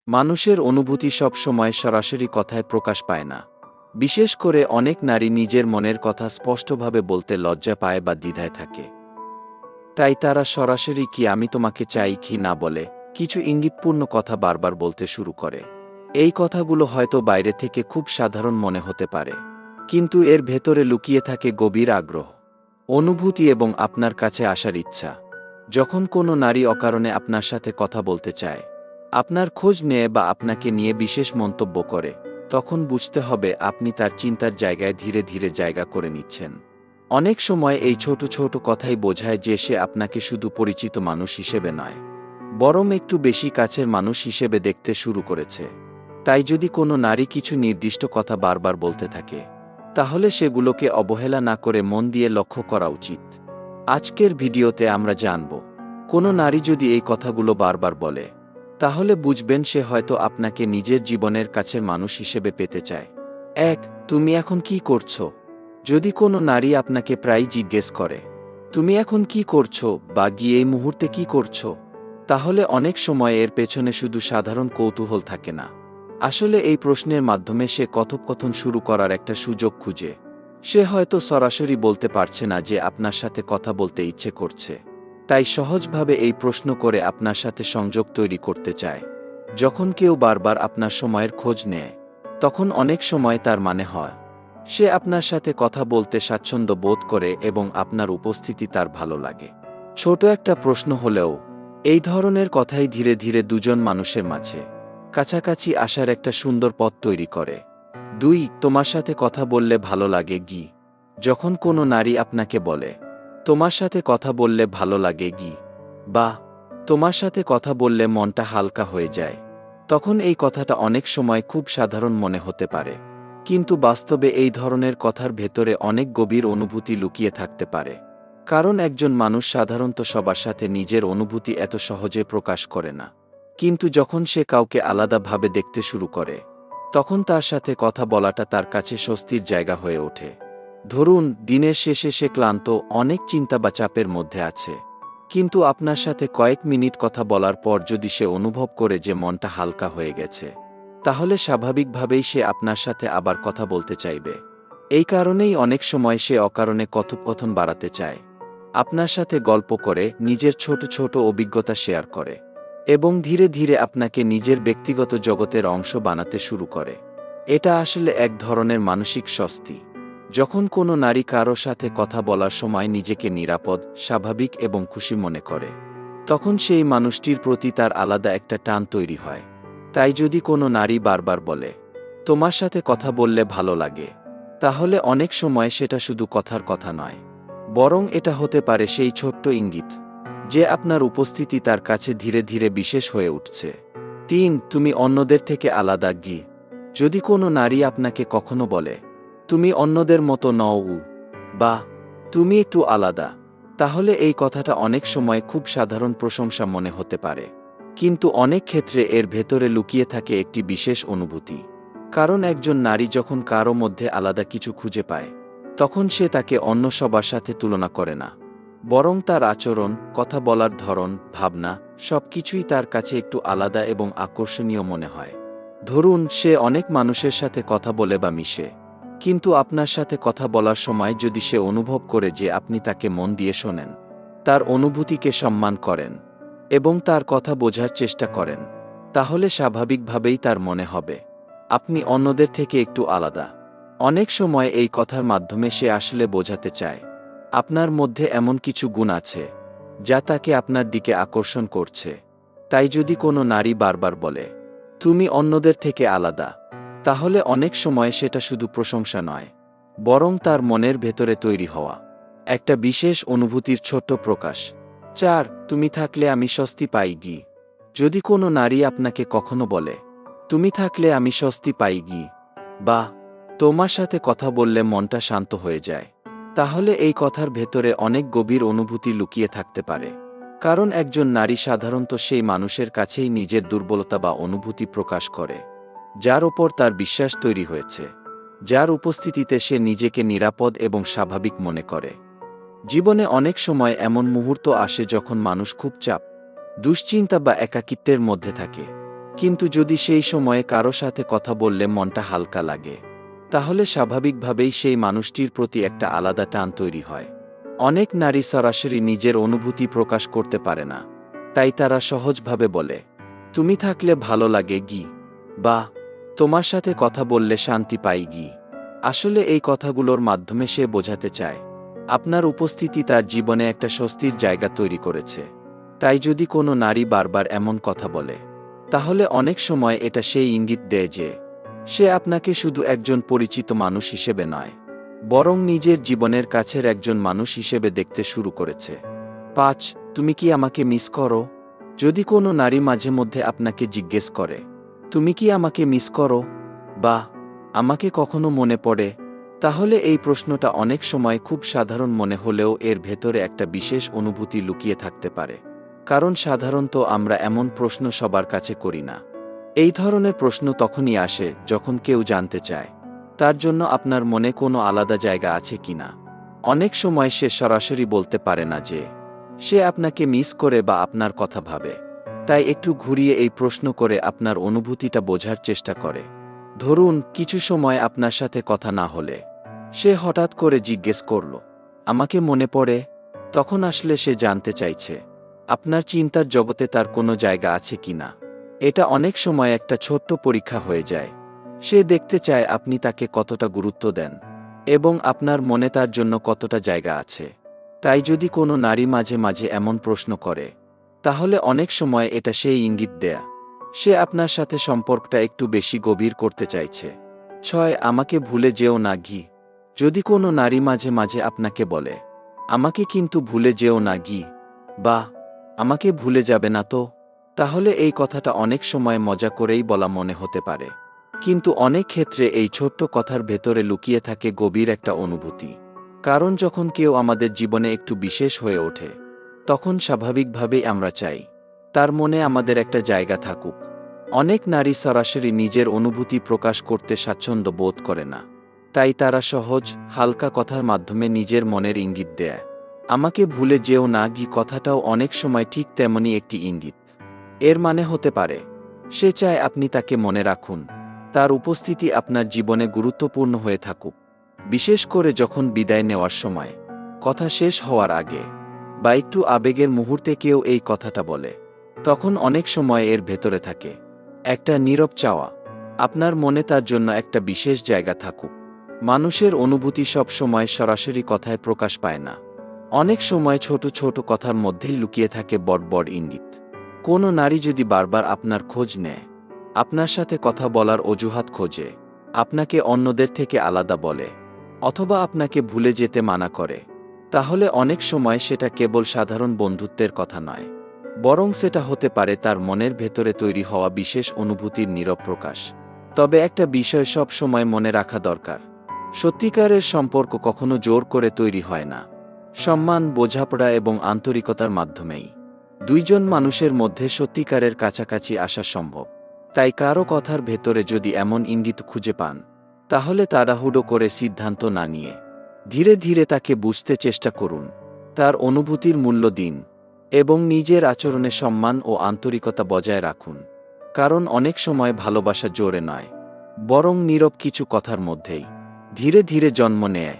মানুষের অনুভূতি সব সময় সরাসরি কথায় প্রকাশ পায় না। বিশেষ করে অনেক নারী নিজের মনের কথা স্পষ্টভাবে বলতে লজ্জা পায় বা দ্বিধায় থাকে। তাই তারা সরাসরি কি আমি তোমাকে চাই কি না বলে কিছু ইঙ্গিতপূর্ণ কথা বারবার বলতে শুরু করে। এই কথাগুলো হয়তো বাইরে থেকে খুব সাধারণ মনে হতে পারে, কিন্তু এর ভেতরে লুকিয়ে থাকে গভীর আগ্রহ, অনুভূতি এবং আপনার কাছে আসার ইচ্ছা। যখন কোনো নারী অকারণে আপনার সাথে কথা বলতে চায়, আপনার খোঁজ নেয় বা আপনাকে নিয়ে বিশেষ মন্তব্য করে, তখন বুঝতে হবে আপনি তার চিন্তার জায়গায় ধীরে ধীরে জায়গা করে নিচ্ছেন। অনেক সময় এই ছোট ছোট কথাই বোঝায় যে সে আপনাকে শুধু পরিচিত মানুষ হিসেবে নয়, বরং একটু বেশি কাছের মানুষ হিসেবে দেখতে শুরু করেছে। তাই যদি কোনো নারী কিছু নির্দিষ্ট কথা বারবার বলতে থাকে, তাহলে সেগুলোকে অবহেলা না করে মন দিয়ে লক্ষ্য করা উচিত। আজকের ভিডিওতে আমরা জানব, কোনো নারী যদি এই কথাগুলো বারবার বলে, তাহলে বুঝবেন সে হয়তো আপনাকে নিজের জীবনের কাছের মানুষ হিসেবে পেতে চায়। ১. তুমি এখন কি করছো? যদি কোনো নারী আপনাকে প্রায়ই জিজ্ঞেস করে, তুমি এখন কি করছো বা গিয়ে এই মুহূর্তে কি করছো, তাহলে অনেক সময় এর পেছনে শুধু সাধারণ কৌতূহল থাকে না। আসলে এই প্রশ্নের মাধ্যমে সে কথোপকথন শুরু করার একটা সুযোগ খুঁজে। সে হয়তো সরাসরি বলতে পারছে না যে আপনার সাথে কথা বলতে ইচ্ছে করছে, তাই সহজভাবে এই প্রশ্ন করে আপনার সাথে সংযোগ তৈরি করতে চায়। যখন কেউ বারবার আপনার সময়ের খোঁজ নেয়, তখন অনেক সময় তার মানে হয় সে আপনার সাথে কথা বলতে স্বাচ্ছন্দ্য বোধ করে এবং আপনার উপস্থিতি তার ভালো লাগে। ছোট একটা প্রশ্ন হলেও এই ধরনের কথাই ধীরে ধীরে দুজন মানুষের মাঝে কাছাকাছি আসার একটা সুন্দর পথ তৈরি করে। ২. তোমার সাথে কথা বললে ভালো লাগে কি? যখন কোনো নারী আপনাকে বলে, তোমার সাথে কথা বললে ভালো লাগে কি, বা তোমার সাথে কথা বললে মনটা হালকা হয়ে যায়, তখন এই কথাটা অনেক সময় খুব সাধারণ মনে হতে পারে, কিন্তু বাস্তবে এই ধরনের কথার ভেতরে অনেক গভীর অনুভূতি লুকিয়ে থাকতে পারে। কারণ একজন মানুষ সাধারণত সবার সাথে নিজের অনুভূতি এত সহজে প্রকাশ করে না, কিন্তু যখন সে কাউকে আলাদাভাবে দেখতে শুরু করে, তখন তার সাথে কথা বলাটা তার কাছে স্বস্তির জায়গা হয়ে ওঠে। ধরুন, দিনের শেষে সে ক্লান্ত, অনেক চিন্তা বা চাপের মধ্যে আছে, কিন্তু আপনার সাথে কয়েক মিনিট কথা বলার পর যদি সে অনুভব করে যে মনটা হালকা হয়ে গেছে, তাহলে স্বাভাবিকভাবেই সে আপনার সাথে আবার কথা বলতে চাইবে। এই কারণেই অনেক সময় সে অকারণে কথোপকথন বাড়াতে চায়, আপনার সাথে গল্প করে, নিজের ছোট ছোট অভিজ্ঞতা শেয়ার করে এবং ধীরে ধীরে আপনাকে নিজের ব্যক্তিগত জগতের অংশ বানাতে শুরু করে। এটা আসলে এক ধরনের মানসিক স্বস্তি। যখন কোনো নারী কারো সাথে কথা বলার সময় নিজেকে নিরাপদ, স্বাভাবিক এবং খুশি মনে করে, তখন সেই মানুষটির প্রতি তার আলাদা একটা টান তৈরি হয়। তাই যদি কোনো নারী বারবার বলে, তোমার সাথে কথা বললে ভালো লাগে, তাহলে অনেক সময় সেটা শুধু কথার কথা নয়, বরং এটা হতে পারে সেই ছোট্ট ইঙ্গিত যে আপনার উপস্থিতি তার কাছে ধীরে ধীরে বিশেষ হয়ে উঠছে। ৩. তুমি অন্যদের থেকে আলাদা কি? যদি কোনো নারী আপনাকে কখনো বলে, তুমি অন্যদের মতো নও, বা তুমি একটু আলাদা, তাহলে এই কথাটা অনেক সময় খুব সাধারণ প্রশংসা মনে হতে পারে, কিন্তু অনেক ক্ষেত্রে এর ভেতরে লুকিয়ে থাকে একটি বিশেষ অনুভূতি। কারণ একজন নারী যখন কারো মধ্যে আলাদা কিছু খুঁজে পায়, তখন সে তাকে অন্য সবার সাথে তুলনা করে না, বরং তার আচরণ, কথা বলার ধরন, ভাবনা সবকিছুই তার কাছে একটু আলাদা এবং আকর্ষণীয় মনে হয়। ধরুন, সে অনেক মানুষের সাথে কথা বলে বা মিশে, কিন্তু আপনার সাথে কথা বলার সময় যদি সে অনুভব করে যে আপনি তাকে মন দিয়ে শোনেন, তার অনুভূতিকে সম্মান করেন এবং তার কথা বোঝার চেষ্টা করেন, তাহলে স্বাভাবিকভাবেই তার মনে হবে আপনি অন্যদের থেকে একটু আলাদা। অনেক সময় এই কথার মাধ্যমে সে আসলে বোঝাতে চায় আপনার মধ্যে এমন কিছু গুণ আছে যা তাকে আপনার দিকে আকর্ষণ করছে। তাই যদি কোনো নারী বারবার বলে, তুমি অন্যদের থেকে আলাদা, তাহলে অনেক সময় সেটা শুধু প্রশংসা নয়, বরং তার মনের ভেতরে তৈরি হওয়া একটা বিশেষ অনুভূতির ছোট্ট প্রকাশ। ৪. তুমি থাকলে আমি স্বস্তি পাই কি? যদি কোনো নারী আপনাকে কখনো বলে, তুমি থাকলে আমি স্বস্তি পাই কি, বা তোমার সাথে কথা বললে মনটা শান্ত হয়ে যায়, তাহলে এই কথার ভেতরে অনেক গভীর অনুভূতি লুকিয়ে থাকতে পারে। কারণ একজন নারী সাধারণত সেই মানুষের কাছেই নিজের দুর্বলতা বা অনুভূতি প্রকাশ করে, যার ওপর তার বিশ্বাস তৈরি হয়েছে, যার উপস্থিতিতে সে নিজেকে নিরাপদ এবং স্বাভাবিক মনে করে। জীবনে অনেক সময় এমন মুহূর্ত আসে যখন মানুষ খুব চাপ, দুশ্চিন্তা বা একাকিত্বের মধ্যে থাকে। কিন্তু যদি সেই সময়ে কারো সাথে কথা বললে মনটা হালকা লাগে, তাহলে স্বাভাবিকভাবেই সেই মানুষটির প্রতি একটা আলাদা টান তৈরি হয়। অনেক নারী সরাসরি নিজের অনুভূতি প্রকাশ করতে পারে না, তাই তারা সহজভাবে বলে, তুমি থাকলে ভালো লাগে গি, বা তোমার সাথে কথা বললে শান্তি পাই গি। আসলে এই কথাগুলোর মাধ্যমে সে বোঝাতে চায় আপনার উপস্থিতি তার জীবনে একটা স্বস্তির জায়গা তৈরি করেছে। তাই যদি কোনো নারী বারবার এমন কথা বলে, তাহলে অনেক সময় এটা সেই ইঙ্গিত দেয় যে সে আপনাকে শুধু একজন পরিচিত মানুষ হিসেবে নয়, বরং নিজের জীবনের কাছের একজন মানুষ হিসেবে দেখতে শুরু করেছে। ৫. তুমি কি আমাকে মিস করো? যদি কোনো নারী মাঝে মধ্যে আপনাকে জিজ্ঞেস করে, তুমি কি আমাকে মিস করো, বা আমাকে কখনো মনে পড়ে, তাহলে এই প্রশ্নটা অনেক সময় খুব সাধারণ মনে হলেও এর ভেতরে একটা বিশেষ অনুভূতি লুকিয়ে থাকতে পারে। কারণ সাধারণত আমরা এমন প্রশ্ন সবার কাছে করি না। এই ধরনের প্রশ্ন তখনই আসে যখন কেউ জানতে চায় তার জন্য আপনার মনে কোনো আলাদা জায়গা আছে কিনা। অনেক সময় সে সরাসরি বলতে পারে না যে সে আপনাকে মিস করে বা আপনার কথা ভাবে, তাই একটু ঘুরিয়ে এই প্রশ্ন করে আপনার অনুভূতিটা বোঝার চেষ্টা করে। ধরুন, কিছু সময় আপনার সাথে কথা না হলে সে হঠাৎ করে জিজ্ঞেস করল, আমাকে মনে পড়ে? তখন আসলে সে জানতে চাইছে আপনার চিন্তার জগতে তার কোনো জায়গা আছে কিনা। এটা অনেক সময় একটা ছোট্ট পরীক্ষা হয়ে যায়। সে দেখতে চায় আপনি তাকে কতটা গুরুত্ব দেন এবং আপনার মনে তার জন্য কতটা জায়গা আছে। তাই যদি কোনো নারী মাঝে মাঝে এমন প্রশ্ন করে, তাহলে অনেক সময় এটা সেই ইঙ্গিত দেয়া সে আপনার সাথে সম্পর্কটা একটু বেশি গভীর করতে চাইছে। ৬. আমাকে ভুলে যেও না গি। যদি কোনো নারী মাঝে মাঝে আপনাকে বলে, আমাকে কিন্তু ভুলে যেও না গি, বা আমাকে ভুলে যাবে না তো, তাহলে এই কথাটা অনেক সময় মজা করেই বলা মনে হতে পারে। কিন্তু অনেক ক্ষেত্রে এই ছোট্ট কথার ভেতরে লুকিয়ে থাকে গভীর একটা অনুভূতি। কারণ যখন কেউ আমাদের জীবনে একটু বিশেষ হয়ে ওঠে, তখন স্বাভাবিকভাবেই আমরা চাই তার মনে আমাদের একটা জায়গা থাকুক। অনেক নারী সরাসরি নিজের অনুভূতি প্রকাশ করতে স্বাচ্ছন্দ্য বোধ করে না, তাই তারা সহজ, হালকা কথার মাধ্যমে নিজের মনের ইঙ্গিত দেয়। আমাকে ভুলে যেও না গি কথাটাও অনেক সময় ঠিক তেমনই একটি ইঙ্গিত। এর মানে হতে পারে সে চায় আপনি তাকে মনে রাখুন, তার উপস্থিতি আপনার জীবনে গুরুত্বপূর্ণ হয়ে থাকুক, বিশেষ করে যখন বিদায় নেওয়ার সময়, কথা শেষ হওয়ার আগে, বা একটু আবেগের মুহূর্তে কেউ এই কথাটা বলে, তখন অনেক সময় এর ভেতরে থাকে একটা নীরব চাওয়া আপনার মনে তার জন্য একটা বিশেষ জায়গা থাকুক। মানুষের অনুভূতি সব সময় সরাসরি কথায় প্রকাশ পায় না। অনেক সময় ছোট ছোট কথার মধ্যেই লুকিয়ে থাকে বড় বড় ইঙ্গিত। কোনো নারী যদি বারবার আপনার খোঁজ নেয়, আপনার সাথে কথা বলার অজুহাত খোঁজে, আপনাকে অন্যদের থেকে আলাদা বলে, অথবা আপনাকে ভুলে যেতে মানা করে, তাহলে অনেক সময় সেটা কেবল সাধারণ বন্ধুত্বের কথা নয়, বরং সেটা হতে পারে তার মনের ভেতরে তৈরি হওয়া বিশেষ অনুভূতির নীরব প্রকাশ। তবে একটা বিষয় সব সময় মনে রাখা দরকার, সত্যিকারের সম্পর্ক কখনো জোর করে তৈরি হয় না। সম্মান, বোঝাপড়া এবং আন্তরিকতার মাধ্যমেই দুইজন মানুষের মধ্যে সত্যিকারের কাছাকাছি আসা সম্ভব। তাই কারো কথার ভেতরে যদি এমন ইঙ্গিত খুঁজে পান, তাহলে তাড়াহুড়ো করে সিদ্ধান্ত না নিয়ে ধীরে ধীরে তাকে বুঝতে চেষ্টা করুন, তার অনুভূতির মূল্য দিন এবং নিজের আচরণে সম্মান ও আন্তরিকতা বজায় রাখুন। কারণ অনেক সময় ভালোবাসা জোরে নয়, বরং নীরব কিছু কথার মধ্যেই ধীরে ধীরে জন্ম নেয়।